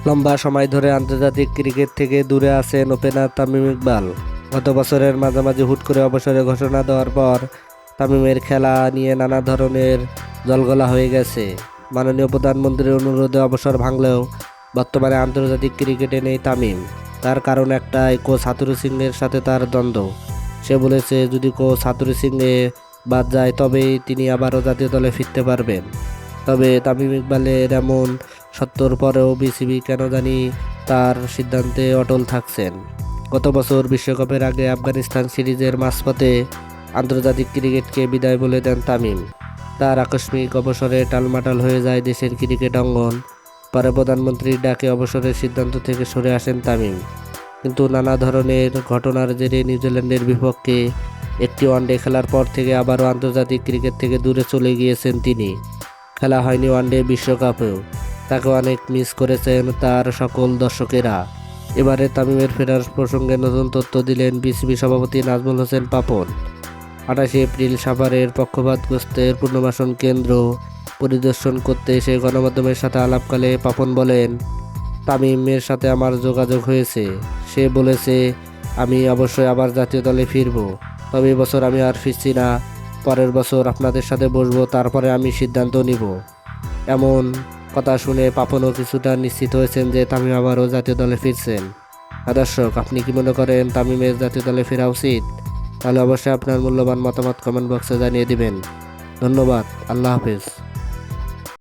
লম্বা সময় ধরে আন্তর্জাতিক ক্রিকেট থেকে দূরে আছেন ওপেনার তামিম ইকবাল। গত বছরের মাঝামাঝি হুট করে অবসরের ঘোষণা দেওয়ার পর তামিমের খেলা নিয়ে নানা ধরনের জলঘোলা হয়ে গেছে। মাননীয় প্রধানমন্ত্রীর অনুরোধে অবসর ভাঙলেও বর্তমানে আন্তর্জাতিক ক্রিকেটে নেই তামিম। তার কারণ একটাই, কোচ হাথুরু সিংয়ের সাথে তার দ্বন্দ্ব। সে বলেছে যদি কোচ হাথুরু সিংয়ে বাদ যায় তবেই তিনি আবারও জাতীয় দলে ফিরতে পারবেন। তবে তামিম ইকবালের এমন সত্ত্বর পরেও বিসিবি কেন জানি তার সিদ্ধান্তে অটল থাকছেন। গত বছর বিশ্বকাপের আগে আফগানিস্তান সিরিজের মাঝপথে আন্তর্জাতিক ক্রিকেটকে বিদায় বলে দেন তামিম। তার আকস্মিক অবসরে টালমাটাল হয়ে যায় দেশের ক্রিকেট অঙ্গন। পরে প্রধানমন্ত্রীর ডাকে অবসরের সিদ্ধান্ত থেকে সরে আসেন তামিম। কিন্তু নানা ধরনের ঘটনার জেরে নিউজিল্যান্ডের বিপক্ষে একটি ওয়ানডে খেলার পর থেকে আবারও আন্তর্জাতিক ক্রিকেট থেকে দূরে চলে গিয়েছেন তিনি। খেলা হয়নি ওয়ানডে বিশ্বকাপেও, তাকে অনেক মিস করেছেন তার সকল দর্শকেরা। এবারে তামিমের ফেরার প্রসঙ্গে নতুন তথ্য দিলেন বিসিবি সভাপতি নাজমুল হোসেন পাপন। 28 এপ্রিল সাভারের পক্ষপাতগ্রস্তের পুনর্বাসন কেন্দ্র পরিদর্শন করতে এসে গণমাধ্যমের সাথে আলাপকালে পাপন বলেন, তামিমের সাথে আমার যোগাযোগ হয়েছে। সে বলেছে আমি অবশ্যই আবার জাতীয় দলে ফিরব, তবে এবছর আমি আর ফিরছি না, পরের বছর আপনাদের সাথে বসবো, তারপরে আমি সিদ্ধান্ত নিব। এমন কথা শুনে পাপনও কিছুটা নিশ্চিত হয়েছেন যে তামিম আবারও জাতীয় দলে ফিরছেন। দর্শক, আপনি কি মনে করেন তামিমের জাতীয় দলে ফেরা উচিত? তাহলে অবশ্যই আপনার মূল্যবান মতামত কমেন্ট বক্সে জানিয়ে দিবেন। ধন্যবাদ। আল্লাহ হাফেজ।